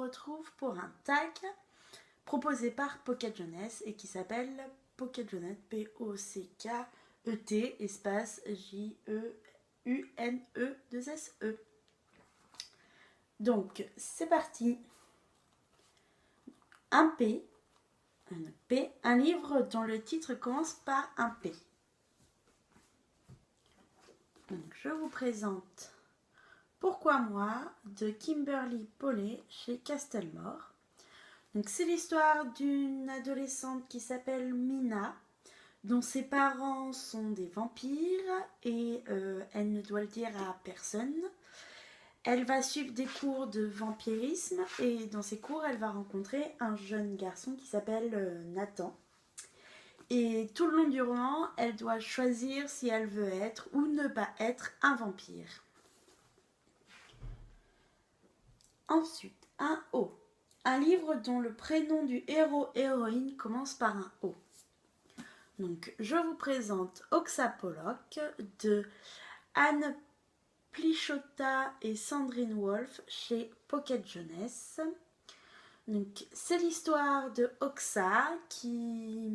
retrouve pour un tag proposé par Pocket Jeunesse et qui s'appelle Pocket Jeunesse, P-O-C-K-E-T, espace J-E-U-N-E-2-S-E. Donc, c'est parti. Un P, un livre dont le titre commence par un P. Donc, je vous présente Pourquoi moi de Kimberly Paulet chez Castelmore. Donc, c'est l'histoire d'une adolescente qui s'appelle Mina, dont ses parents sont des vampires et elle ne doit le dire à personne. Elle va suivre des cours de vampirisme et dans ces cours, elle va rencontrer un jeune garçon qui s'appelle Nathan. Et tout le long du roman, elle doit choisir si elle veut être ou ne pas être un vampire. Ensuite, un O. Un livre dont le prénom du héros-héroïne commence par un O. Donc, je vous présente Oxapollock de Anne Plichotta et Sandrine Wolf chez Pocket Jeunesse. Donc, c'est l'histoire de Oxa qui,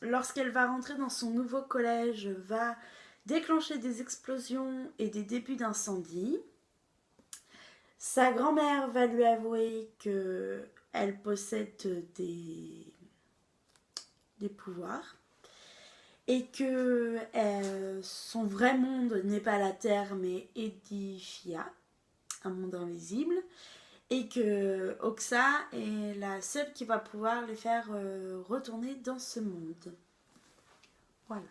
lorsqu'elle va rentrer dans son nouveau collège, va déclencher des explosions et des débuts d'incendie. Sa grand-mère va lui avouer qu'elle possède des pouvoirs et que son vrai monde n'est pas la Terre mais Edifia, un monde invisible, et que Oxa est la seule qui va pouvoir les faire retourner dans ce monde. Voilà.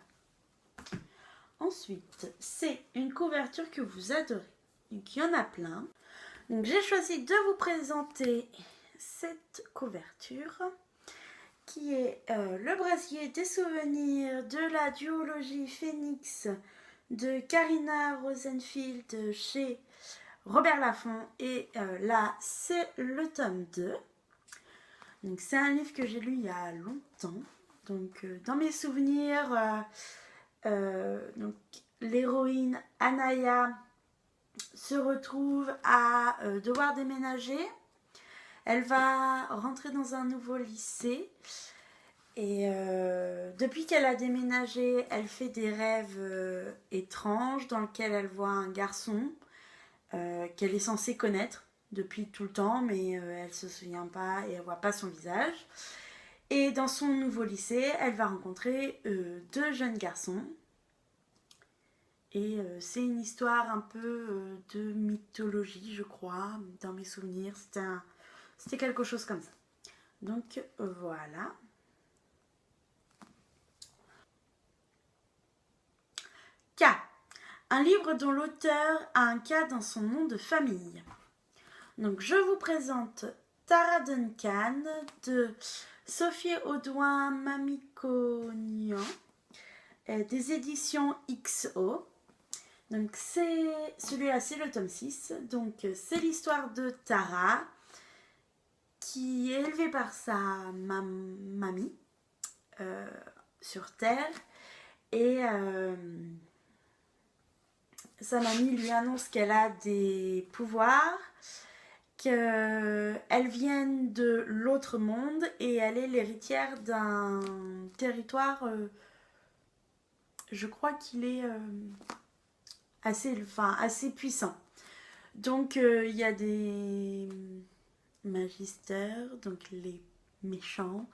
Ensuite, c'est une couverture que vous adorez. Donc, il y en a plein. Donc, j'ai choisi de vous présenter cette couverture qui est le brasier des souvenirs de la duologie Phoenix de Karina Rosenfield chez Robert Laffont. Et là, c'est le tome 2. Donc, c'est un livre que j'ai lu il y a longtemps. Donc, dans mes souvenirs, donc, l'héroïne Anaya se retrouve à devoir déménager. Elle va rentrer dans un nouveau lycée et depuis qu'elle a déménagé, elle fait des rêves étranges dans lesquels elle voit un garçon qu'elle est censée connaître depuis tout le temps, mais elle ne se souvient pas et elle ne voit pas son visage. Et dans son nouveau lycée, elle va rencontrer deux jeunes garçons. Et c'est une histoire un peu de mythologie, je crois, dans mes souvenirs. C'était quelque chose comme ça. Donc voilà. K. Un livre dont l'auteur a un K dans son nom de famille. Donc je vous présente Tara Duncan de Sophie Audouin Mamikonian des éditions XO. Donc celui-là c'est le tome 6. Donc c'est l'histoire de Tara qui est élevée par sa mamie sur Terre et sa mamie lui annonce qu'elle a des pouvoirs, qu'elle vient de l'autre monde et elle est l'héritière d'un territoire, je crois qu'il est assez puissant. Donc il y a des magisters, donc les méchants,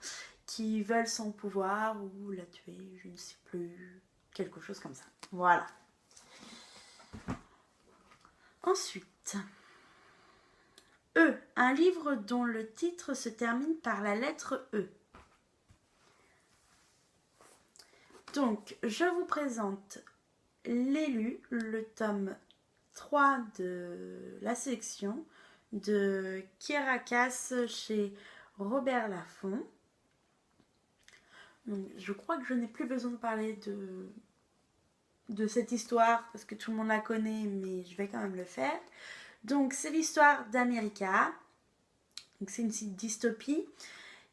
qui veulent son pouvoir ou la tuer, je ne sais plus, quelque chose comme ça. Voilà. Ensuite, E, un livre dont le titre se termine par la lettre E. Donc, je vous présente L'élu, le tome 3 de la sélection de Kirakas chez Robert Laffont. Donc, je crois que je n'ai plus besoin de parler de cette histoire parce que tout le monde la connaît, mais je vais quand même le faire. Donc, c'est l'histoire d'America. Donc, c'est une dystopie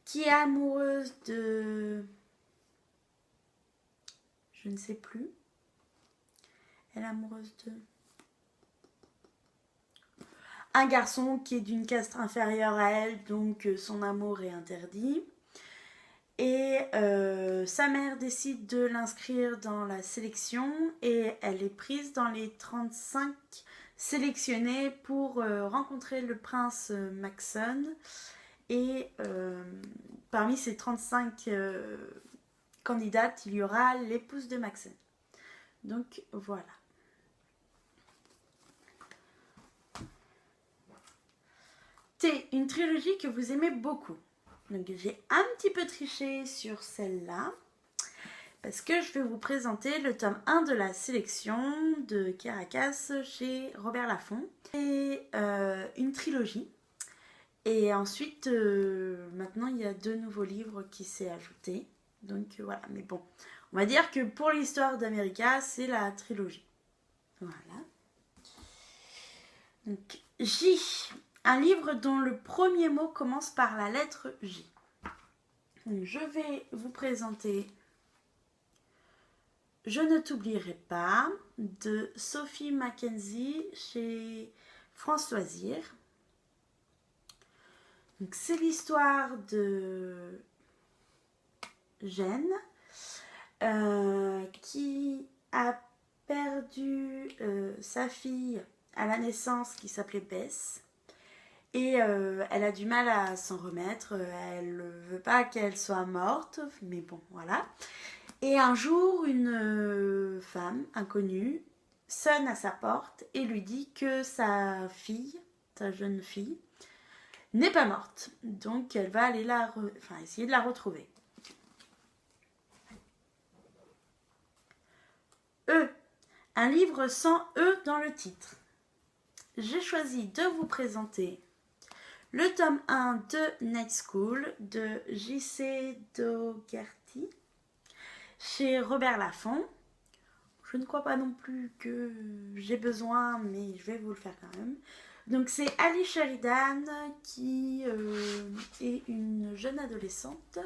qui est amoureuse de... Je ne sais plus. Elle est amoureuse de... un garçon qui est d'une caste inférieure à elle, donc son amour est interdit. Et sa mère décide de l'inscrire dans la sélection et elle est prise dans les 35 sélectionnés pour rencontrer le prince Maxon. Et parmi ces 35 candidates, il y aura l'épouse de Maxon. Donc voilà. T, une trilogie que vous aimez beaucoup. Donc j'ai un petit peu triché sur celle-là parce que je vais vous présenter le tome 1 de la sélection de Caracas chez Robert Laffont. C'est une trilogie. Et ensuite, maintenant, il y a 2 nouveaux livres qui s'est ajouté. Donc voilà, mais bon, on va dire que pour l'histoire d'América, c'est la trilogie. Voilà. Donc J, un livre dont le premier mot commence par la lettre J. Donc, je vais vous présenter Je ne t'oublierai pas de Sophie Mackenzie chez France Loisirs. Donc, c'est l'histoire de Jen qui a perdu sa fille à la naissance qui s'appelait Bess. Et elle a du mal à s'en remettre, elle ne veut pas qu'elle soit morte, mais bon, voilà. Et un jour, une femme inconnue sonne à sa porte et lui dit que sa fille, sa jeune fille, n'est pas morte. Donc elle va aller essayer de la retrouver. E, un livre sans E dans le titre. J'ai choisi de vous présenter le tome 1 de Night School de J.C. Dougherty chez Robert Laffont. Je ne crois pas non plus que j'ai besoin, mais je vais vous le faire quand même. Donc c'est Ali Sheridan qui est une jeune adolescente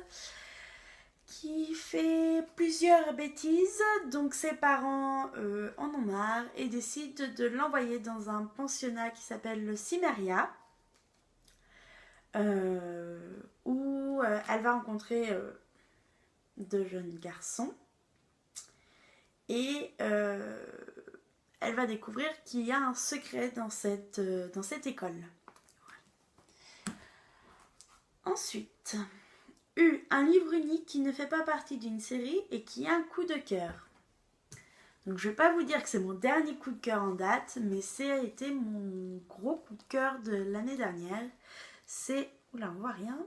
qui fait plusieurs bêtises. Donc ses parents en ont marre et décident de l'envoyer dans un pensionnat qui s'appelle le Cimmeria. Où elle va rencontrer 2 jeunes garçons et elle va découvrir qu'il y a un secret dans cette école. Ensuite, U, un livre unique qui ne fait pas partie d'une série et qui a un coup de cœur. Donc je ne vais pas vous dire que c'est mon dernier coup de cœur en date, mais ça a été mon gros coup de cœur de l'année dernière. C'est, oula on voit rien,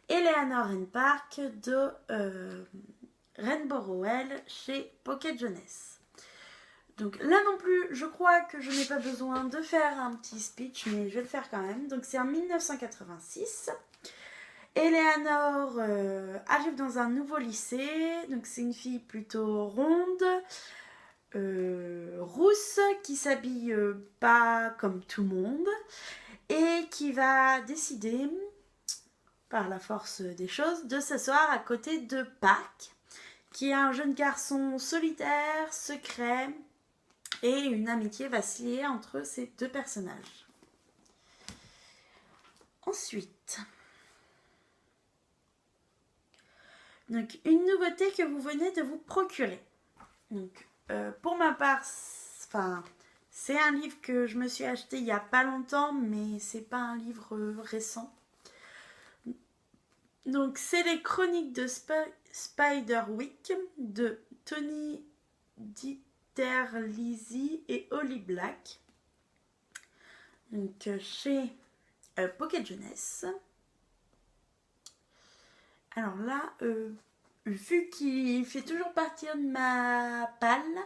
Eleanor and Park de Rainbow Rowell chez Pocket Jeunesse. Donc là non plus, je crois que je n'ai pas besoin de faire un petit speech, mais je vais le faire quand même. Donc c'est en 1986. Eleanor arrive dans un nouveau lycée. Donc c'est une fille plutôt ronde, rousse, qui s'habille pas comme tout le monde et qui va décider, par la force des choses, de s'asseoir à côté de Park, qui est un jeune garçon solitaire, secret, et une amitié va se lier entre ces 2 personnages. Ensuite, donc une nouveauté que vous venez de vous procurer. Donc, pour ma part, c'est un livre que je me suis acheté il n'y a pas longtemps, mais c'est pas un livre récent. Donc, c'est les chroniques de Spiderwick de Tony Diterlizzi et Holly Black. Donc, chez Pocket Jeunesse. Alors là, vu qu'il fait toujours partie de ma palle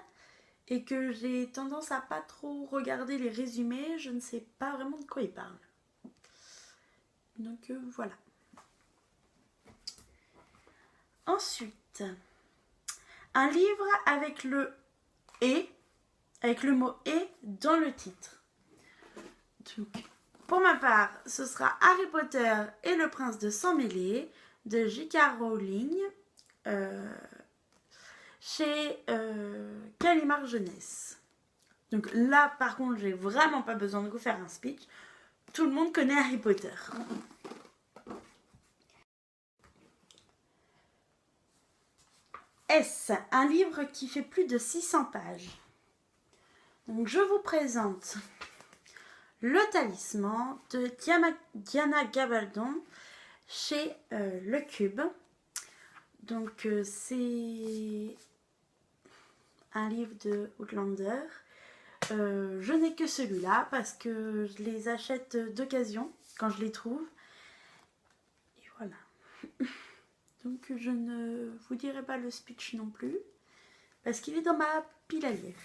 et que j'ai tendance à pas trop regarder les résumés, je ne sais pas vraiment de quoi il parle. Donc voilà. Ensuite, un livre avec le « et », avec le mot « et » dans le titre. Donc, pour ma part, ce sera Harry Potter et le prince de sang mêlé de J.K. Rowling chez Gallimard Jeunesse. Donc là, par contre, j'ai vraiment pas besoin de vous faire un speech. tout le monde connaît Harry Potter. Est-ce un livre qui fait plus de 600 pages? Donc je vous présente Le Talisman de Diana Gabaldon chez Le Cube. Donc c'est un livre de Outlander. Je n'ai que celui-là parce que je les achète d'occasion quand je les trouve. Et voilà. Donc je ne vous dirai pas le speech non plus parce qu'il est dans ma pile à lire.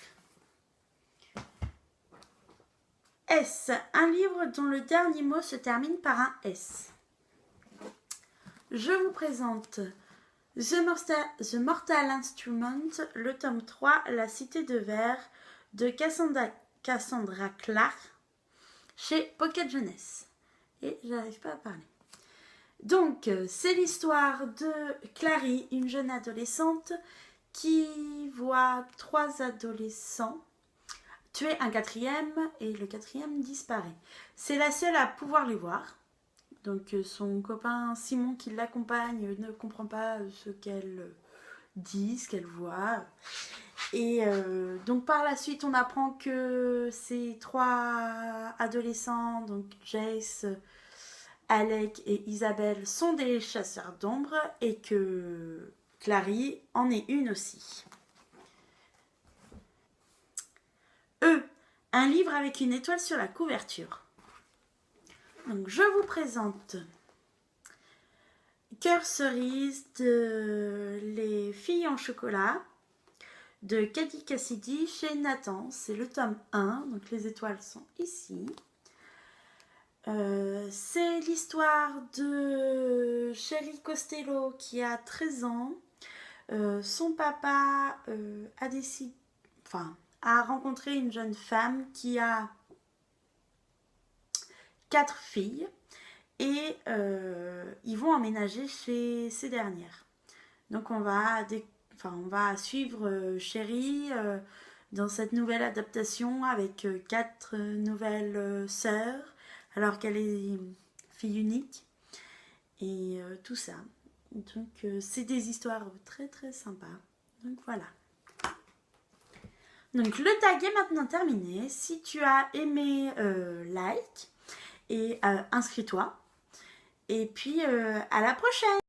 Est-ce un livre dont le dernier mot se termine par un S? Je vous présente The Mortal Instrument, le tome 3, La Cité de Verre, de Cassandra Clare, chez Pocket Jeunesse. Et j'arrive pas à parler. Donc, c'est l'histoire de Clary, une jeune adolescente, qui voit 3 adolescents tuer un 4e et le 4e disparaît. C'est la seule à pouvoir les voir. Donc son copain Simon qui l'accompagne ne comprend pas ce qu'elle dit, ce qu'elle voit. Et donc par la suite on apprend que ces 3 adolescents, donc Jace, Alec et Isabelle, sont des chasseurs d'ombre et que Clary en est une aussi. Un livre avec une étoile sur la couverture. Donc je vous présente Cœur cerise de Les filles en chocolat de Caddy Cassidy chez Nathan. C'est le tome 1, donc les étoiles sont ici. C'est l'histoire de Sherry Costello qui a 13 ans. Son papa a rencontré une jeune femme qui a 4 filles et ils vont emménager chez ces dernières. Donc on va suivre Sherry dans cette nouvelle adaptation avec 4 nouvelles sœurs alors qu'elle est fille unique et tout ça. Donc c'est des histoires très très sympas. Donc voilà. Donc le tag est maintenant terminé. Si tu as aimé, like et inscris-toi. Et puis à la prochaine!